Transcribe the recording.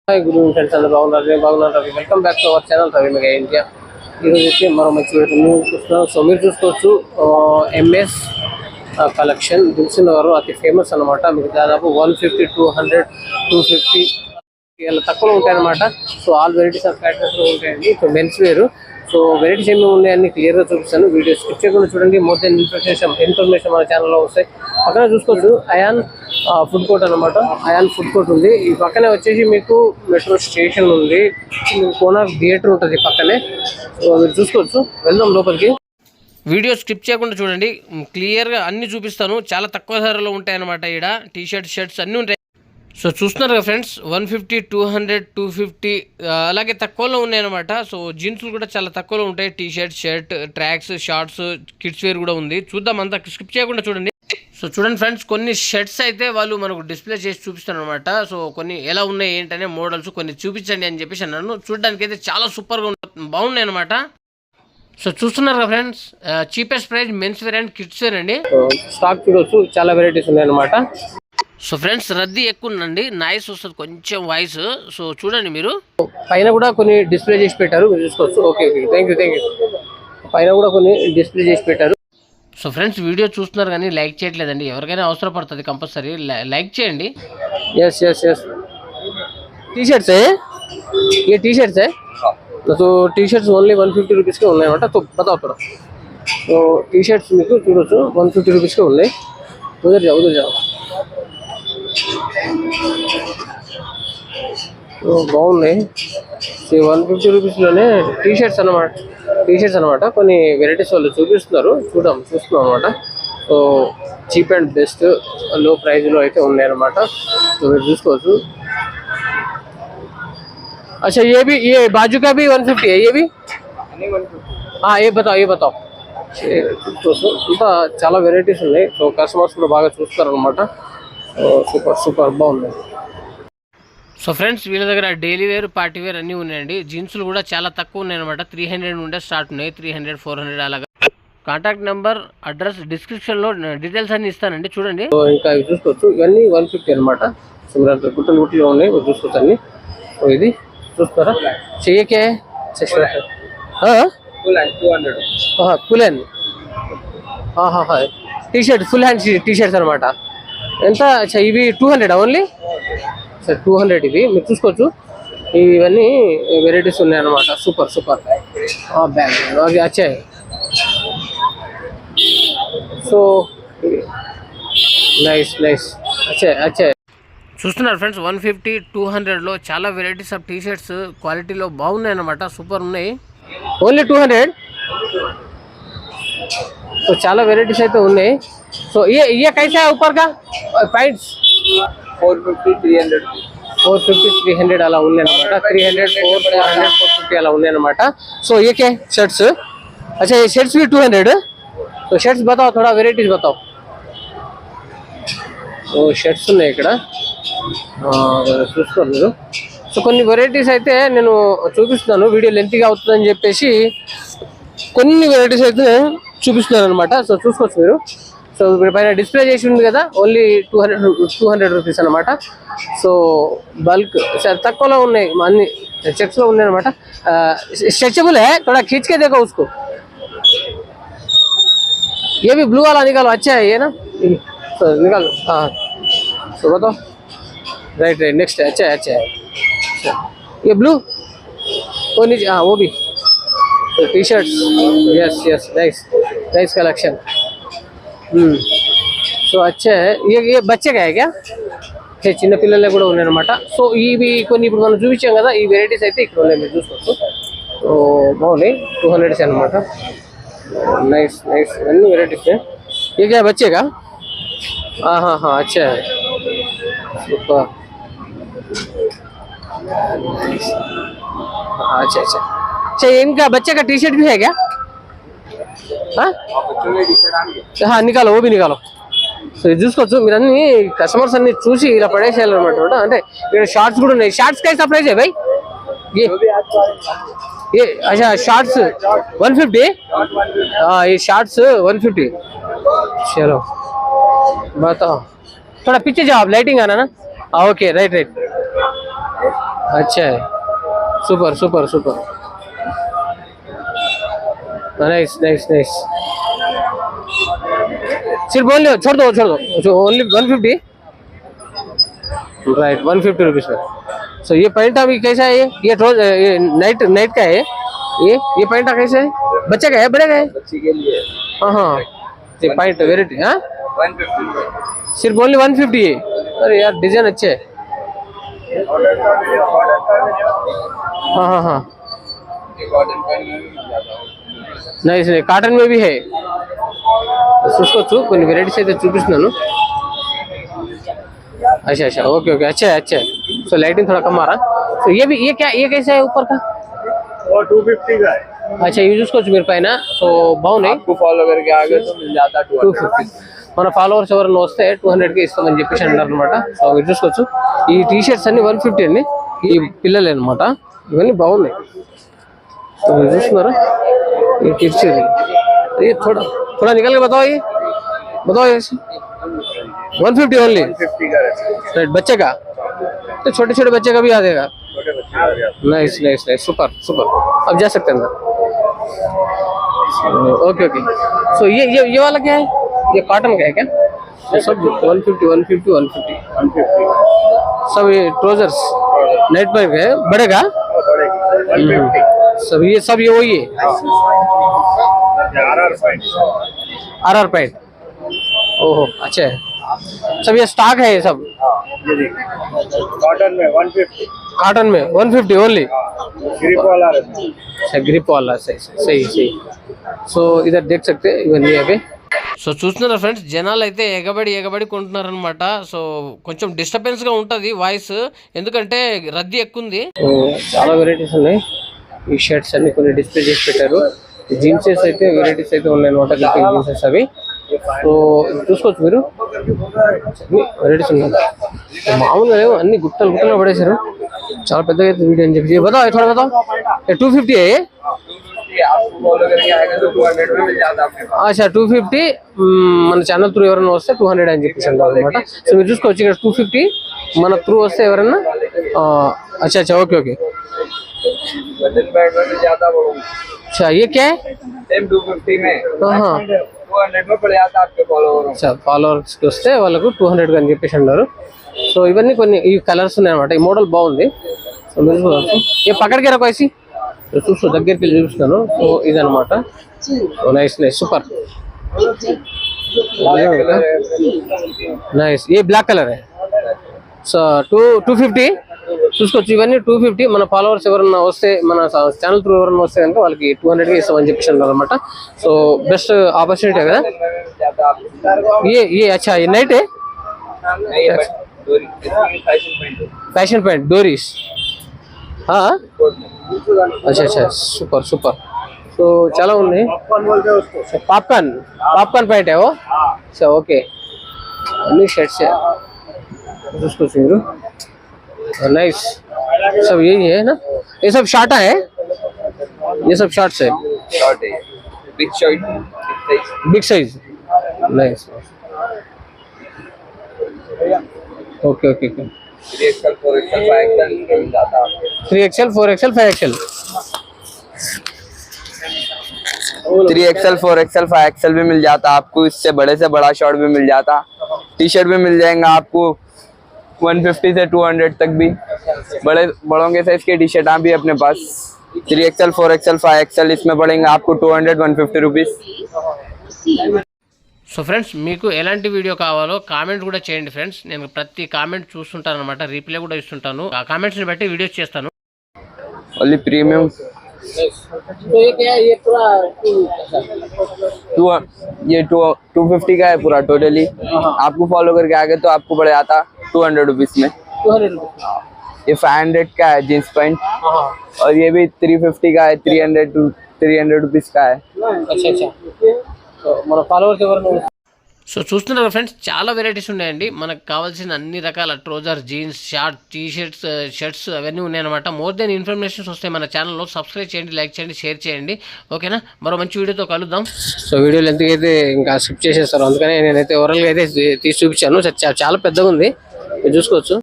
Hi good evening friends, అందరూ బాగున్నారు? Ravi. Welcome back to our channel Ravi mega India. ఈరోజు అయితే మరో మంచి వీడియో చూస్తున్నాం. సో మీరు చూసుకోవచ్చు ఎంఎస్ కలెక్షన్ తెలిసిన వారు అతి ఫేమస్ అనమాట. మీకు దాదాపు 150, 200, 250 ఇలా తక్కువలో ఉంటాయన్నమాట. సో ఆల్ వెరైటీస్ ఆఫ్ ఫ్యాక్టర్స్లో ఉంటాయండి. సో మెన్స్ వేరు. సో వెరైటీస్ ఏమి ఉన్నాయని క్లియర్గా చూపిస్తాను. వీడియో స్కిప్ చేయకుండా చూడండి. మోర్ దెన్ ఇన్ఫర్మేషన్ మన ఛానల్లో వస్తాయి. పక్కన చూసుకోవచ్చు అయాన్ ఫుడ్ కోర్ట్ అనమాట. అయాన్ ఫుడ్ కోర్ట్ ఉంది. ఈ పక్కనే వచ్చేసి మీకు మెట్రో స్టేషన్ ఉంది. కోనార్క్ థియేటర్ ఉంటుంది పక్కనే. సో మీరు చూసుకోవచ్చు. వెళ్దాం లోపలికి. వీడియో స్కిప్ చేయకుండా చూడండి. క్లియర్గా అన్ని చూపిస్తాను. చాలా తక్కువ ధరలో ఉంటాయన్నమాట. ఇక్కడ షర్ట్స్ అన్నీ ఉంటాయి. సో చూస్తున్నారు కదా ఫ్రెండ్స్, 150, 200, 250 అలాగే తక్కువలో ఉన్నాయన్నమాట. సో జీన్స్లు కూడా చాలా తక్కువలో ఉంటాయి. Shirt, tracks, shorts, kids wear కూడా ఉంది. చూద్దాం, అంతా స్కిప్ చేయకుండా చూడండి. సో చూడండి ఫ్రెండ్స్, కొన్ని షర్ట్స్ అయితే వాళ్ళు మనకు డిస్ప్లే చేసి చూపిస్తారు అనమాట. సో కొన్ని ఎలా ఉన్నాయి ఏంటనే మోడల్స్ కొన్ని చూపించండి అని చెప్పేసి అన్నాను. చూడడానికి అయితే చాలా సూపర్గా బాగున్నాయి అనమాట. సో చూస్తున్నారు కదా friends, cheapest price mens wear and kids wear అండి. స్టాక్ చూడవచ్చు, చాలా వెరైటీస్ ఉన్నాయి అనమాట. సో ఫ్రెండ్స్, రద్దీ ఎక్కువ ఉందండి, నాయిస్ వస్తుంది కొంచెం వాయిస్. సో చూడండి, మీరు పైన కూడా కొన్ని డిస్ప్లే చేసి పెట్టారు, మీరు చూసుకోవచ్చు. Okay, thank you. పైన కూడా కొన్ని డిస్ప్లే చేసి పెట్టారు. సో ఫ్రెండ్స్, వీడియో చూస్తున్నారు కానీ లైక్ చేయట్లేదండి. ఎవరికైనా అవసరం పడుతుంది, కంపల్సరీ లైక్ చేయండి. ఎస్ టీ షర్ట్స్ ఏ T shirts so T shirts only 150 రూపీస్కే ఉన్నాయన్నమాట. तो बताओ थोड़ा. సో టీ షర్ట్స్ మీకు చూడొచ్చు 150 రూపీస్కే ఉన్నాయి. ఉదర్ జాओ. బాగున్నాయి. 150 రూపీస్లోనే టీ షర్ట్స్ అనమాట. కొన్ని వెరైటీస్ వాళ్ళు చూస్తున్నాం అనమాట. సో చీప్ అండ్ బెస్ట్ లో ప్రైజ్లో అయితే ఉన్నాయన్నమాట. సో మీరు చూసుకోవచ్చు. अच्छा ये बाजू का भी 150 है. ये भी हाँ, ये बताओ. ఇంకా చాలా వెరైటీస్ ఉన్నాయి. సో కస్టమర్స్ కూడా బాగా చూస్తారు అనమాట. సూపర్ బాగున్నాయి. సో ఫ్రెండ్స్, వీళ్ళ దగ్గర డైలీ వేర్, పార్టీ వేర్ అన్నీ ఉన్నాయండి. జీన్స్లు కూడా చాలా తక్కువ ఉన్నాయి అనమాట. 300 నుండే స్టార్ట్ ఉన్నాయి. 300, 400 అలాగా. కాంటాక్ట్ నెంబర్, అడ్రస్ డిస్క్రిప్షన్లో డీటెయిల్స్ అన్ని ఇస్తానండి, చూడండి. ఇంకా ఇవి చూసుకోవచ్చు. ఇవన్నీ 150 అనమాట. గుట్టలు ఉన్నాయి, చూసుకోవచ్చు అన్ని. ఇది చూస్తారా, చెయ్యకే కులెన్ T shirt, full hand T shirts అనమాట. ఎంత ఇవి 200 ఓన్లీ. సార్ 200 ఇవి మీరు చూసుకోవచ్చు. ఇవన్నీ వెరైటీస్ ఉన్నాయన్నమాట. సూపర్ బ్యాగ్ అవి వచ్చాయి. సో నైస్ వచ్చాయి. చూస్తున్నారు ఫ్రెండ్స్, 150, 200లో చాలా వెరైటీస్ ఆఫ్ టీ షర్ట్స్ క్వాలిటీలో బాగున్నాయి అన్నమాట. సూపర్ ఉన్నాయి. ఓన్లీ 200. సో చాలా వెరైటీస్ అయితే ఉన్నాయి. సో ये कैसा है ऊपर का पैंट्स? 450, 300 అలా ఉన్నాయి అనమాట. 300, 400, 450 అలా ఉన్నాయి అనమాట. సో ये क्या शर्ट्स? अच्छा, ये शर्ट्स भी 200. तो शर्ट्स बताओ, थोड़ा వెరైటీస్ बताओ. సో షర్ట్స్ ఉన్నాయి ఇక్కడ, చూసుకోండి మీరు. సో కొన్ని వెరైటీస్ అయితే నేను చూపిస్తున్నాను. వీడియో లెంత్గా అవుతుందని చెప్పేసి కొన్ని వెరైటీస్ అయితే చూపిస్తున్నాను అనమాట. సో చూసుకోవచ్చు మీరు. సో ఇప్పుడు పైన డిస్ప్లే చేసి ఉంది కదా, ఓన్లీ 200 రూపీస్ అనమాట. సో బల్క్ చాలా తక్కువలో ఉన్నాయి, అన్ని చెక్స్లో ఉన్నాయి అనమాట. स्ट्रेचेबल है, थोड़ा खींच के देखो उसको. ये भी ब्लू वाला निकालो, अच्छा है ये ना. तो निकालो. हाँ, तो बताओ. राइट नेक्स्ट है. अच्छा है. ये ब्लू वो नीचे, हाँ वो भी. तो T shirts, yes nice collection. So अच्छा है. ये बच्चे का है क्या? చిన్న పిల్లలే కూడా ఉన్నాయన్నమాట. సో ఇవి కొన్ని ఇప్పుడు మనం చూపించాం కదా, ఈ వెరైటీస్ అయితే ఇక్కడ ఉన్నాయి, మీరు చూసుకోవచ్చు. సో బాగున్నాయి. 200 అనమాట. నైస్ అన్ని వెరైటీస్. ये क्या बच्चे का? हाँ अच्छा है. सुपर. अच्छा, इनका बच्चे का टी शर्ट भी है क्या? हाँ निकालो, वो भी निकालो. సో ఇది చూసుకోవచ్చు మీరు. అన్ని కస్టమర్స్ అన్ని చూసి ఇలా పడేసేయాలన్నమాట. అంటే ఇక్కడ షార్ట్స్ కూడా ఉన్నాయి. షార్ట్స్ కైసా ప్రైస్ है भाई? ये अच्छा शॉर्ट्स 150. हाँ, ये शॉर्ट्स 150. चलो बताओ, थोड़ा पीछे जाओ, लाइटिंग आना ना. Okay, right. अच्छा है, super super super, nice nice nice. सिर्फ बोल छोड़ दो ओनली 150, राइट 150 रुपीज में। सो ये पैंटा अभी कैसा है? ये नाइट नाइट का है ये पैंटा कैसा है? बच्चे का है बड़े का है? बच्ची के लिए हाँ हाँ, ये पैंट वेराइटी हाँ 150 सिर्फ ओनली 150 है। अरे यार डिजाइन अच्छे है। हाँ हाँ हाँ, कॉटन पैंट में भी ज्यादा है। నైస్ కాటన్ में भी है, చూసుకోవచ్చు కొన్ని వెరైటీస్ అయితే చూపిస్తున్నాను। अच्छा अच्छा ओके ओके, अच्छा है अच्छा है। सो लाइटिंग थोड़ा कम आ रहा। तो ये क्या ये कैसा है ऊपर का? वो 250 का है। अच्छा ये చూసుకోవచ్చు మీరు పైన। సో బాగున్నాయి। आपको फॉलो करके आगे तो मिल जाता 250 మన ఫాలోవర్స్ ఎవరైనా వస్తే 200 కి ఇస్తామని చెప్పేసి అన్నారు అనమాట। సో మీరు చూసుకోవచ్చు ఈ టీ షర్ట్స్ అన్ని 150 అండి, ఈ పిల్లలే అనమాట, ఇవన్నీ బాగున్నాయి। సో మీరు చూస్తున్నారా ये किड्स है, ये थोड़ा थोड़ा निकल के बताओ, ये बताओ ऐसे 150 ओनली 150 का है। राइट, बच्चे का तो छोटे छोटे बच्चे का भी आ जाएगा। छोटे बच्चे का भी आता nice nice nice, super super. अब जा सकते हैं अंदर। Okay okay. सो ये वाला क्या है? ये कॉटन का है क्या? ये सब 150 150 150 है। 150 सब ये ट्राउजर्स नाइट पैंट है बड़े का? पड़ेगी 150। सब ये वही है RR पैंट। RR pant. ओहो अच्छा है, सब ये स्टॉक है ये सब। ये देखिए कॉटन में 150, कॉटन में 150 ओनली। ग्रिप वाला रहता है। अच्छा ग्रिप वाला, सही सही सही। సో ఇదర్ देख सकते ఇవన్నీ అవే। సో చూస్తున్నారా ఫ్రెండ్స్, జనాలు అయితే ఎగబడి కొంటున్నారనమాట। సో కొంచెం డిస్టర్బెన్స్గా ఉంటుంది వాయిస్, ఎందుకంటే రద్దీ ఎక్కువ ఉంది। చాలా వెరైటీస్ ఉన్నాయి, ఈ షర్ట్స్ అన్ని కొన్ని డిస్ప్లే చేసి పెట్టారు। జీన్సెస్ అయితే వెరైటీస్ అయితే ఉన్నాయి అనమాట, జీన్సెస్ అవి। సో చూసుకోవచ్చు మీరు, అన్ని వెరైటీస్ ఉన్నాయి, మామూలుగా లేవు, అన్ని గుట్టలుగా పడేశారు। చాలా పెద్దగా అయితే వీడియో అని చెప్పి బతాओ थोड़ा बताओ। 250 है ये? आपको फॉलो करके आएगा तो 200 में मिल जाता आपके पास। अच्छा 250 మన ఛానల్ త్రూ ఎవరైనా వస్తే 200 అని చెప్పేసి అంటారు అనమాట। సో మీరు చూసుకోవచ్చు ఇక్కడ 250 మన త్రూ వస్తే ఎవరైనా। अच्छा अच्छा ओके ओके। वजन बैग में मिल जाता वो। अच्छा ये क्या है? सेम 250 में। हाँ 200 में पड़ जाता आपके फॉलोवर। अच्छा ఫాలోవర్స్కి వస్తే వాళ్ళకు 200 అని చెప్పేసి అన్నారు। సో ఇవన్నీ కొన్ని ఈ కలర్స్ ఉన్నాయి అనమాట, ఈ మోడల్ బాగుంది। సో మీరు చూసుకోవచ్చు, ఏ పక్కడికి రకోసి చూస్తూ దగ్గరికి వెళ్ళి చూపిస్తున్నాను। సో ఇదనమాట, నైస్ నైస్ సూపర్ నైస్। ఏ బ్లాక్ కలర్ है। సో 250 చూసుకోవచ్చు, ఇవన్నీ 250। మన ఫాలోవర్స్ ఎవరన్నా వస్తే, మన ఛానల్ త్రూ ఎవరన్నా వస్తే కనుక వాళ్ళకి 200కి ఇస్తామని చెప్పేసి అన్నారు అనమాట। సో బెస్ట్ ఆపర్చునిటీ కదా ये। अच्छा ये नाइट है, फैशन पैंट डोरीस। हाँ अच्छा अच्छा सुपर सुपर। तो చాలా ఉన్నాయి। పాప్కార్న్ पैंट है वो। अच्छा ओके, అన్ని షర్ట్స్ చూసుకోవచ్చు మీరు, नाइस। सब यही है ना, ये सब शॉर्ट है, ये सब शॉर्ट्स है, शॉर्ट है, big short, big size, nice. Okay okay okay. 3XL 4XL 5XL मिल जाता आपको। 3XL 4XL 5XL 3XL 4XL 5XL भी मिल जाता आपको, इससे बड़े से बड़ा शॉर्ट भी मिल जाता, टी शर्ट भी मिल जाएगा आपको 150 से 200 तक भी। बड़ों के साइज के टी शर्ट भी अपने पास 3XL 4XL 5XL इसमें पड़ेंगे आपको 200 150 रुपीज़। సో ఫ్రెండ్స్, మీకు ఎలాంటి వీడియో కావాలో కామెంట్ కూడా చేయండి ఫ్రెండ్స్, నేను ప్రతి కామెంట్ చూస్తుంటాను అనమాట, రీప్లై కూడా ఇస్తుంటాను, ఆ కామెంట్స్ని బట్టి వీడియోస్ చేస్తాను। Only premium. तो ये क्या है? ये पूरा ये 250 का है पूरा टोटली। आपको फॉलो करके आगे तो आपको पड़ जाता 200 रुपीज़ में। 200 ये 500 का है जींस पैंट, और ये भी 350 का है, 300 रुपीज़ का है। अच्छा अच्छा। సో మన ఫాలోవర్స్ ఎవరైనా సో చూస్తున్నారు ఫ్రెండ్స్, చాలా వెరైటీస్ ఉన్నాయండి, మనకు కావాల్సిన అన్ని రకాల trouser, jeans, short, T shirts, shirts అవన్నీ ఉన్నాయన్నమాట। మోర్ దెన్ ఇన్ఫర్మేషన్స్ వస్తాయి మన ఛానల్లో, సబ్స్క్రైబ్ చేయండి, లైక్ చేయండి, షేర్ చేయండి, ఓకేనా? మరో మంచి వీడియోతో కలుద్దాం। సో వీడియోలు ఎంతకైతే ఇంకా స్కిప్ చేసేస్తారు, అందుకని నేనైతే ఓవరాల్గా అయితే తీసి చూపించాను, చాలా పెద్దగా ఉంది, మీరు చూసుకోవచ్చు।